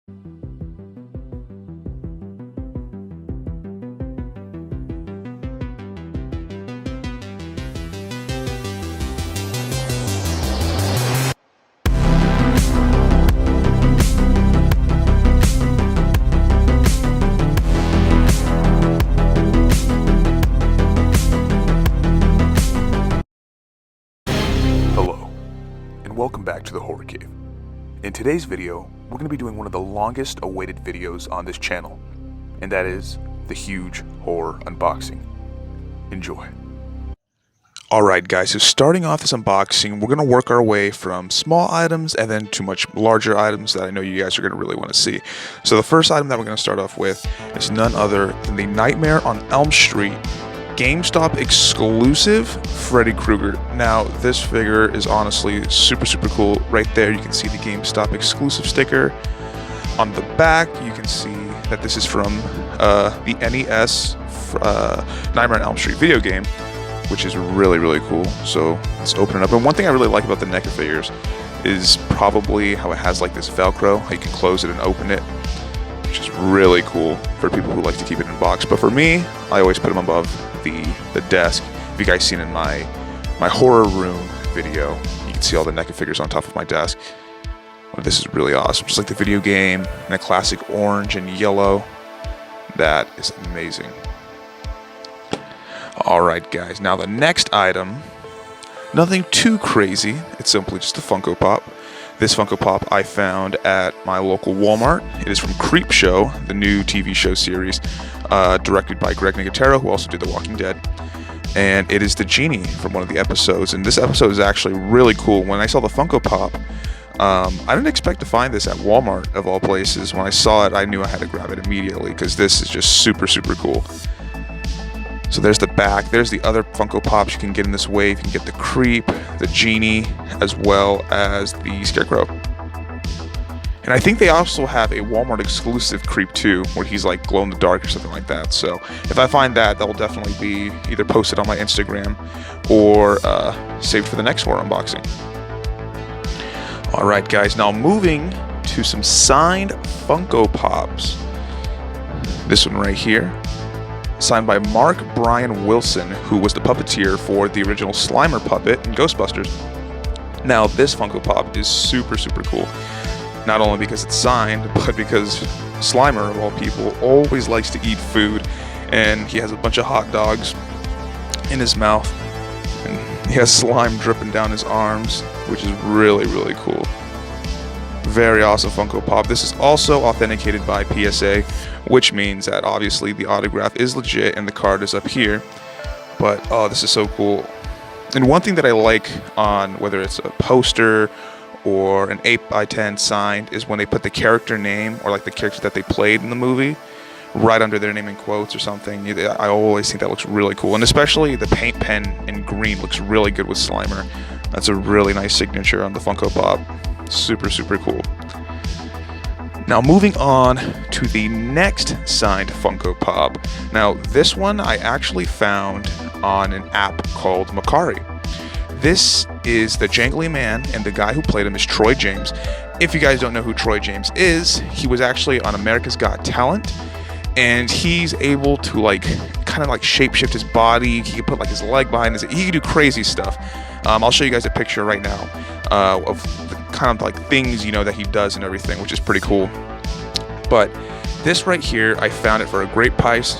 Welcome back to the Horror Cave. In today's video, we're going to be doing one of the longest awaited videos on this channel, and that is the huge horror unboxing. Enjoy. Alright guys, so starting off this unboxing, we're going to work our way from small items and then to much larger items that I know you guys are going to really want to see. So the first item that we're going to start off with is none other than the Nightmare on Elm Street Gamestop exclusive Freddy Krueger. Now this figure is honestly super cool. Right there you can see the Gamestop exclusive sticker. On the back you can see that this is from the NES Nightmare on Elm Street video game, which is really cool. So let's open it up. And one thing I really like about the NECA figures is probably how it has like this Velcro, how you can close it and open it, which is really cool for people who like to keep it in a box. But for me, I always put them above the desk. If you guys seen in my horror room video, you can see all the NECA figures on top of my desk. Well, this is really awesome, just like the video game in a classic orange and yellow. That is amazing. Alright guys, now the next item, nothing too crazy, it's simply just a Funko Pop. This Funko Pop I found at my local Walmart. It is from Creepshow, the new TV show series, directed by Greg Nicotero, who also did The Walking Dead. And it is the genie from one of the episodes. And this episode is actually really cool. When I saw the Funko Pop, I didn't expect to find this at Walmart, of all places. When I saw it, I knew I had to grab it immediately, because this is just super cool. So there's the back, there's the other Funko Pops you can get in this wave. You can get the Creep, the Genie, as well as the Scarecrow. And I think they also have a Walmart exclusive Creep too, where he's like glow in the dark or something like that. So if I find that, will definitely be either posted on my Instagram or saved for the next horror unboxing. Alright guys, now moving to some signed Funko Pops. This one right here, signed by Mark Brian Wilson, who was the puppeteer for the original Slimer puppet in Ghostbusters. Now this Funko Pop is super cool, not only because it's signed, but because Slimer, of all people, always likes to eat food, and he has a bunch of hot dogs in his mouth, and he has slime dripping down his arms, which is really cool. Very awesome Funko Pop. This is also authenticated by PSA, which means that obviously the autograph is legit and the card is up here. But oh, this is so cool. And one thing that I like on whether it's a poster or an 8x10 signed is when they put the character name or like the character that they played in the movie right under their name in quotes or something. I always think that looks really cool. And especially the paint pen in green looks really good with Slimer. That's a really nice signature on the Funko Pop. Super cool. Now moving on to the next signed Funko Pop. Now this one I actually found on an app called Macari. This is the jangly man, and the guy who played him is Troy James. If you guys don't know who Troy James is, he was actually on America's Got Talent, and he's able to like kind of like shapeshift his body. He can put like his leg behind his, he can do crazy stuff. I'll show you guys a picture right now of the kind of like things, you know, that he does and everything, which is pretty cool. But this right here, I found it for a great price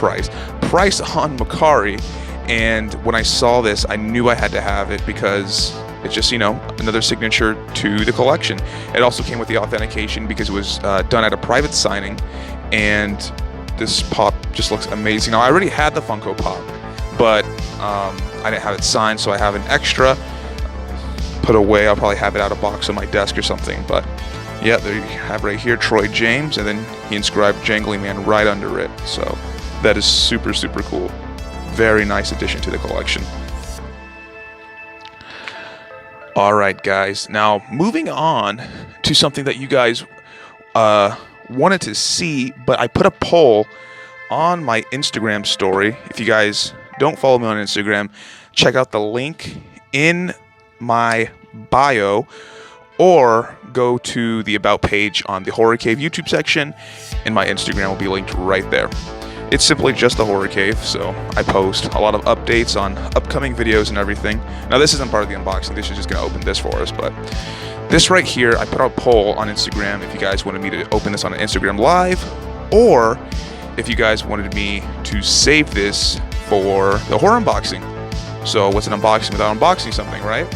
on Macari, and when I saw this, I knew I had to have it because it's just, you know, another signature to the collection. It also came with the authentication because it was done at a private signing, and this pop just looks amazing. Now I already had the Funko Pop, but I didn't have it signed, so I have an extra put away. I'll probably have it out of box on my desk or something. But yeah, there you have right here Troy James, and then he inscribed Jangly Man right under it. So that is super cool. Very nice addition to the collection. Alright guys, now moving on to something that you guys wanted to see, but I put a poll on my Instagram story. If you guys don't follow me on Instagram, check out the link in my bio, or go to the About page on the Horror Cave YouTube section, and my Instagram will be linked right there. It's simply just the Horror Cave, so I post a lot of updates on upcoming videos and everything. Now this isn't part of the unboxing, this is just going to open this for us, but this right here, I put out a poll on Instagram if you guys wanted me to open this on an Instagram Live, or if you guys wanted me to save this for the horror unboxing. So what's an unboxing without unboxing something, right?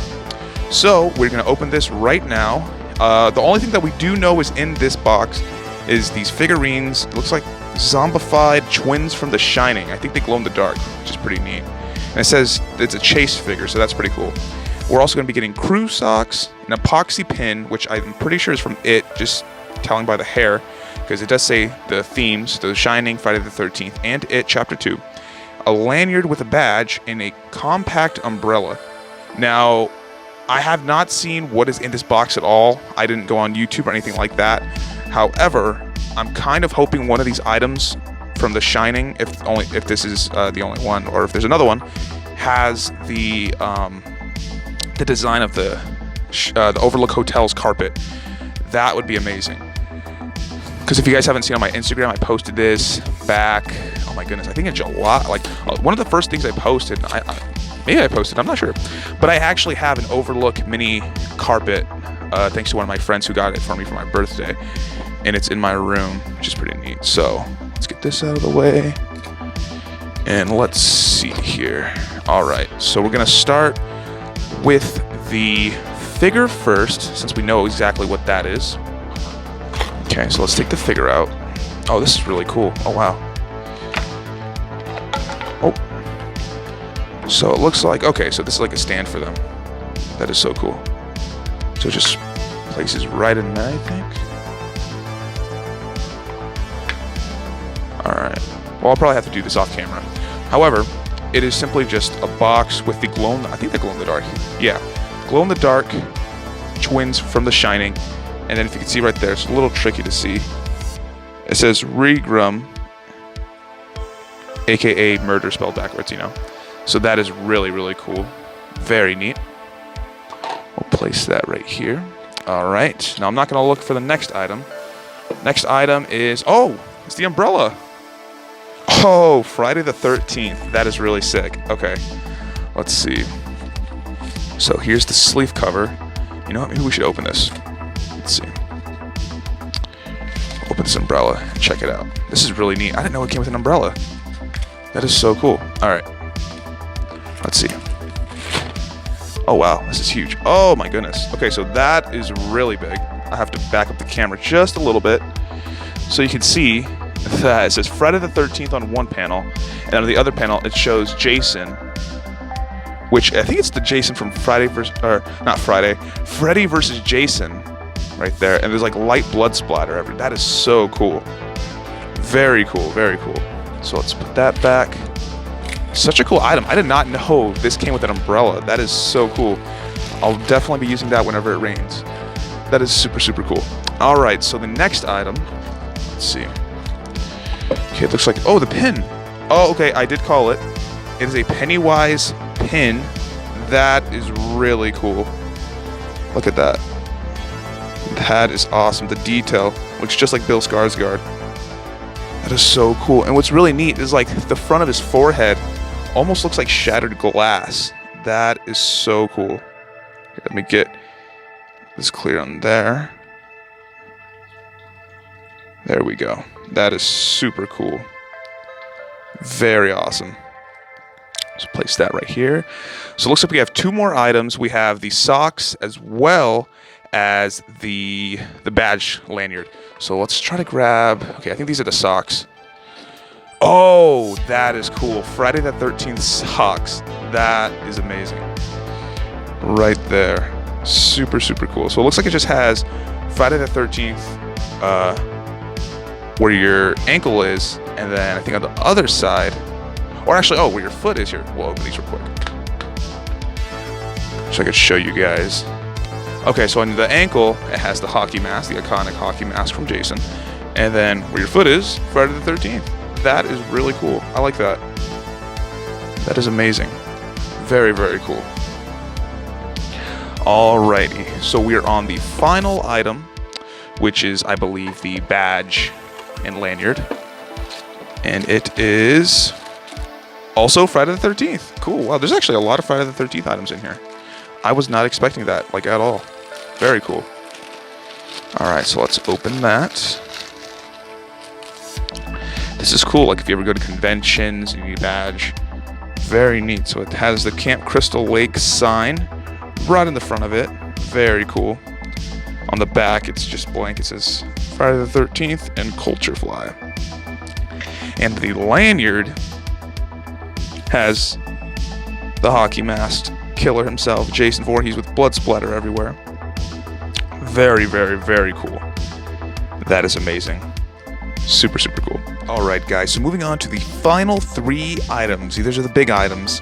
So we're going to open this right now. The only thing that we do know is in this box is these figurines. It looks like zombified twins from The Shining. I think they glow in the dark, which is pretty neat. And it says it's a chase figure, so that's pretty cool. We're also going to be getting crew socks, an epoxy pin, which I'm pretty sure is from It, just telling by the hair, because it does say the themes, The Shining, Friday the 13th, and It Chapter 2. A lanyard with a badge, and a compact umbrella. Now, I have not seen what is in this box at all. I didn't go on YouTube or anything like that. However, I'm kind of hoping one of these items from The Shining, if this is the only one, or if there's another one, has the design of the Overlook Hotel's carpet. That would be amazing. Because if you guys haven't seen on my Instagram, I posted this back, oh my goodness, I think in July. Like one of the first things I posted, maybe I posted, I'm not sure. But I actually have an Overlook mini carpet, thanks to one of my friends who got it for me for my birthday. And it's in my room, which is pretty neat. So let's get this out of the way. And let's see here. All right, so we're gonna start with the figure first, since we know exactly what that is. Okay, so let's take the figure out. Oh, this is really cool. Oh, wow. Oh. So it looks like, okay, so this is like a stand for them. That is so cool. So it just places right in there, I think. Alright. Well, I'll probably have to do this off camera. However, it is simply just a box with the I think they glow in the dark. Yeah. Glow in the dark twins from The Shining. And then if you can see right there, it's a little tricky to see. It says Regrum, aka murder spelled backwards, you know. So that is really, really cool. Very neat. We'll place that right here. Alright. Now I'm not going to look for the next item. Next item is, oh, it's the umbrella. Oh, Friday the 13th. That is really sick. Okay. Let's see. So here's the sleeve cover. You know what? Maybe we should open this. Let's see. Open this umbrella and check it out. This is really neat. I didn't know it came with an umbrella. That is so cool. Alright. Let's see. Oh wow, this is huge. Oh my goodness. Okay, so that is really big. I have to back up the camera just a little bit so you can see that it says Friday the 13th on one panel, and on the other panel it shows Jason, which I think it's the Jason from Freddy versus Jason right there, and there's like light blood splatter everywhere. That is so cool. Very cool, very cool. So let's put that back. Such a cool item. I did not know this came with an umbrella. That is so cool. I'll definitely be using that whenever it rains. That is super, super cool. Alright, so the next item, let's see. Okay, it looks like, oh, the pin. Oh, okay, I did call it. It is a Pennywise Pin. That is really cool. Look at that. That is awesome. The detail looks just like Bill Skarsgård. That is so cool. And what's really neat is like the front of his forehead almost looks like shattered glass. That is so cool. Here, let me get this clear on there. There we go. That is super cool. Very awesome. So place that right here. So it looks like we have two more items. We have the socks as well as the badge lanyard. So let's try to grab, okay, I think these are the socks. Oh, that is cool. Friday the 13th socks. That is amazing. Right there. Super, super cool. So it looks like it just has Friday the 13th, where your ankle is, and then I think on the other side, or actually, oh, where your foot is here. We'll open these real quick, so I could show you guys. Okay, so on the ankle, it has the hockey mask, the iconic hockey mask from Jason, and then where your foot is, Friday the 13th. That is really cool. I like that. That is amazing. Very, very cool. Alrighty, so we're on the final item, which is, I believe, the badge and lanyard. And it is also Friday the 13th. Cool. Wow, there's actually a lot of Friday the 13th items in here. I was not expecting that, like, at all. Very cool. Alright, so let's open that. This is cool, like if you ever go to conventions, you need a badge. Very neat. So it has the Camp Crystal Lake sign right in the front of it. Very cool. On the back, it's just blank. It says Friday the 13th and Culture Fly. And the lanyard has the hockey masked killer himself, Jason Voorhees, with blood splatter everywhere. Very, very, very cool. That is amazing. Super, super cool. Alright guys, so moving on to the final 3 items. These are the big items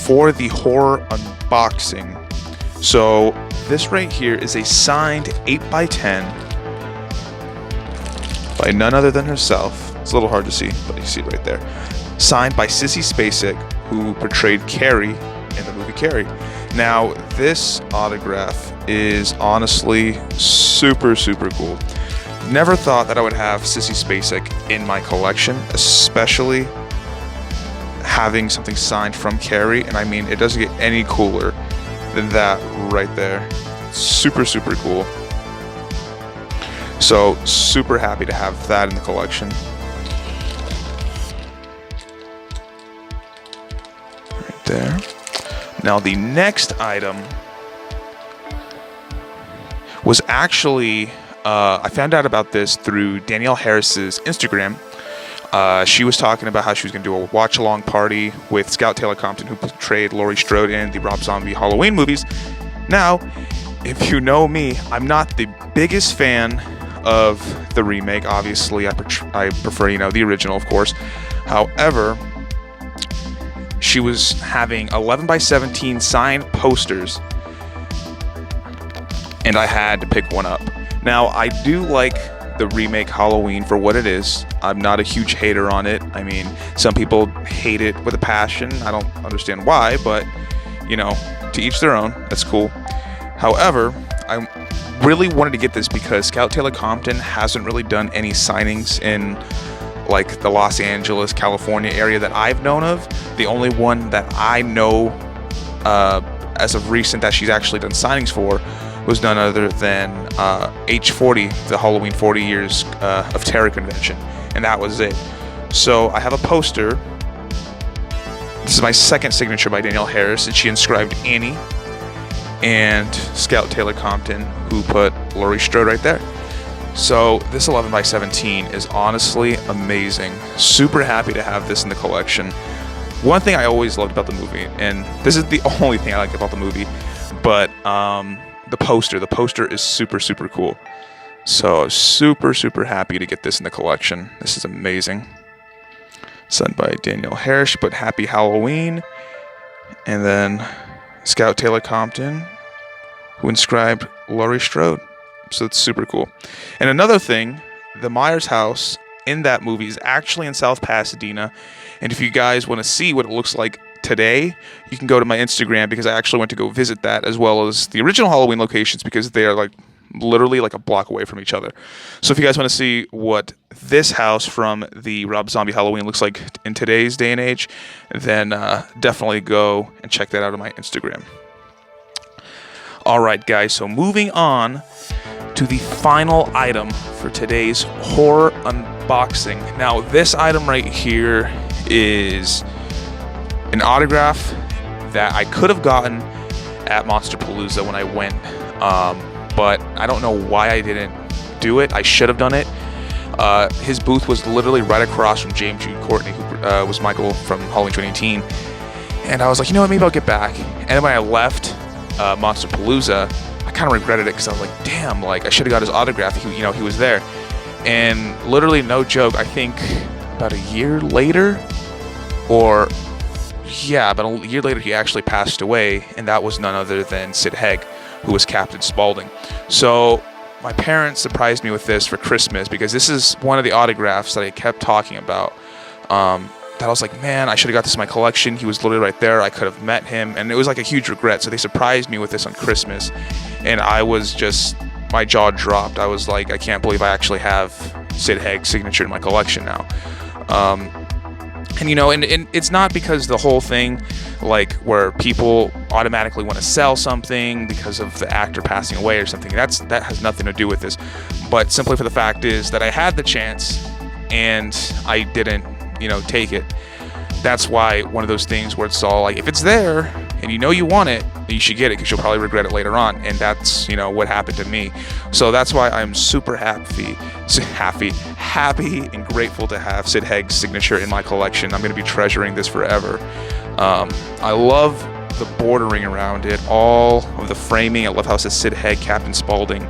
for the horror unboxing. So this right here is a signed 8x10 by none other than herself. It's a little hard to see, but you see it right there. Signed by Sissy Spacek, who portrayed Carrie in the movie Carrie. Now, this autograph is honestly super, super cool. Never thought that I would have Sissy Spacek in my collection, especially having something signed from Carrie. And I mean, it doesn't get any cooler than that right there. Super, super cool. So, super happy to have that in the collection. Right there. Now, the next item was actually, I found out about this through Danielle Harris's Instagram. She was talking about how she was going to do a watch-along party with Scout Taylor Compton, who portrayed Laurie Strode in the Rob Zombie Halloween movies. Now, if you know me, I'm not the biggest fan of the remake. Obviously, I prefer, the original, of course. However, she was having 11x17 signed posters, and I had to pick one up. Now, I do like the remake Halloween for what it is. I'm not a huge hater on it. I mean, some people hate it with a passion. I don't understand why, but, to each their own. That's cool. However, I really wanted to get this because Scout Taylor Compton hasn't really done any signings in, like, the Los Angeles, California area that I've known of. The only one that I know as of recent that she's actually done signings for was none other than H40, the Halloween 40 Years of Terror convention, and that was it. So I have a poster. This is my second signature by Danielle Harris, and she inscribed Annie and Scout Taylor Compton, who put Laurie Strode right there. So this 11x17 is honestly amazing. Super happy to have this in the collection. One thing I always loved about the movie, and this is the only thing I like about the movie, but the poster is super, super cool. So super, super happy to get this in the collection. This is amazing. Signed by Danielle Harris, but Happy Halloween. And then Scout Taylor Compton, who inscribed Laurie Strode. So it's super cool. And another thing, the Myers house in that movie is actually in South Pasadena. And if you guys want to see what it looks like today, you can go to my Instagram, because I actually went to go visit that, as well as the original Halloween locations, because they are literally a block away from each other. So if you guys want to see what this house from the Rob Zombie Halloween looks like in today's day and age, then definitely go and check that out on my Instagram. Alright guys, so moving on to the final item for today's horror unboxing. Now this item right here is an autograph that I could have gotten at Monsterpalooza when I went, but I don't know why I didn't do it. I should have done it. His booth was literally right across from James Jude Courtney, who was Michael from Halloween 2018, and I was like, maybe I'll get back. And then when I left Monsterpalooza, I kind of regretted it, because I was like, damn, I should have got his autograph. He was there. And literally, no joke, I think about a year later, about a year later, he actually passed away, and that was none other than Sid Haig, who was Captain Spaulding. So my parents surprised me with this for Christmas, because this is one of the autographs that I kept talking about. that I was like, man, I should have got this in my collection. He was literally right there. I could have met him, and it was like a huge regret. So they surprised me with this on Christmas, and I was just, my jaw dropped. I was like, I can't believe I actually have Sid Haig's signature in my collection now. And you know, and it's not because the whole thing, like, where people automatically want to sell something because of the actor passing away or something. That has nothing to do with this. But simply for the fact is that I had the chance and I didn't, you know, take it. That's why one of those things where it's all like, if it's there and you know you want it, you should get it, because you'll probably regret it later on. And that's, you know, what happened to me. So that's why I'm super happy and grateful to have Sid Haig's signature in my collection. I'm going to be treasuring this forever. I love the bordering around it, all of the framing. I love how it says Sid Haig, Captain Spaulding.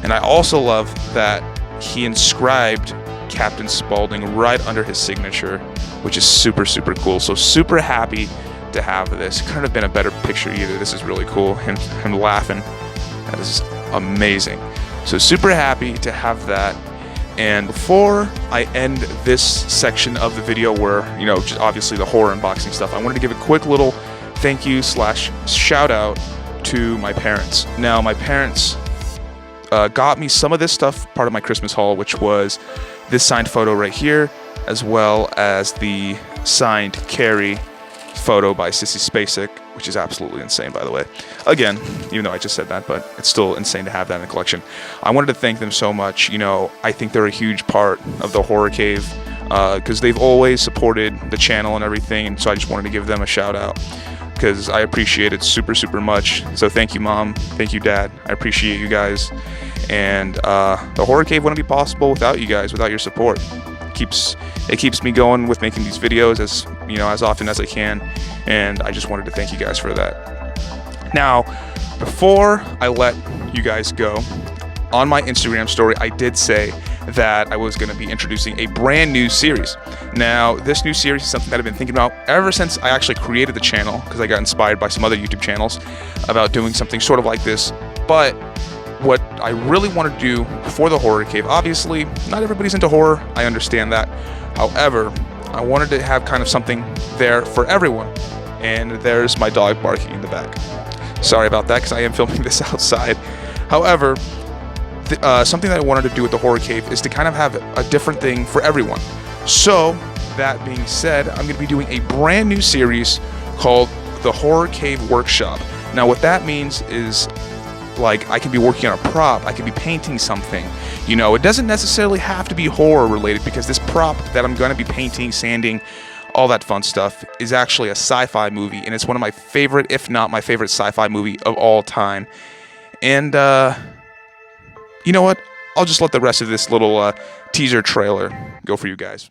And I also love that he inscribed Captain Spaulding right under his signature, which is super, super cool. So super happy to have this. Couldn't have been a better picture either. This is really cool. Him laughing. That is amazing. So super happy to have that. And before I end this section of the video where, you know, just obviously the horror unboxing stuff, I wanted to give a quick little thank you / shout out to my parents. Now, my parents got me some of this stuff, part of my Christmas haul, which was this signed photo right here, as well as the signed Carrie photo by Sissy Spacek, which is absolutely insane, by the way. Again, even though I just said that, but it's still insane to have that in the collection. I wanted to thank them so much. You know, I think they're a huge part of the Horror Cave, because they've always supported the channel and everything, and so I just wanted to give them a shout out, because I appreciate it super, super much. So thank you, Mom. Thank you, Dad. I appreciate you guys. And the Horror Cave wouldn't be possible without you guys, without your support. It keeps me going with making these videos as, you know, as often as I can, and I just wanted to thank you guys for that. Now, before I let you guys go, on my Instagram story, I did say that I was going to be introducing a brand new series. Now, this new series is something that I've been thinking about ever since I actually created the channel, because I got inspired by some other YouTube channels about doing something sort of like this. But what I really want to do for the Horror Cave, obviously, not everybody's into horror, I understand that. However, I wanted to have kind of something there for everyone. And there's my dog barking in the back. Sorry about that, because I am filming this outside. However, something that I wanted to do with the Horror Cave is to kind of have a different thing for everyone. So, that being said, I'm going to be doing a brand new series called the Horror Cave Workshop. Now, what that means is, like, I can be working on a prop, I can be painting something. You know, it doesn't necessarily have to be horror related, because this prop that I'm going to be painting, sanding, all that fun stuff is actually a sci-fi movie, and it's one of my favorite, if not my favorite sci-fi movie of all time. And, you know what? I'll just let the rest of this little teaser trailer go for you guys.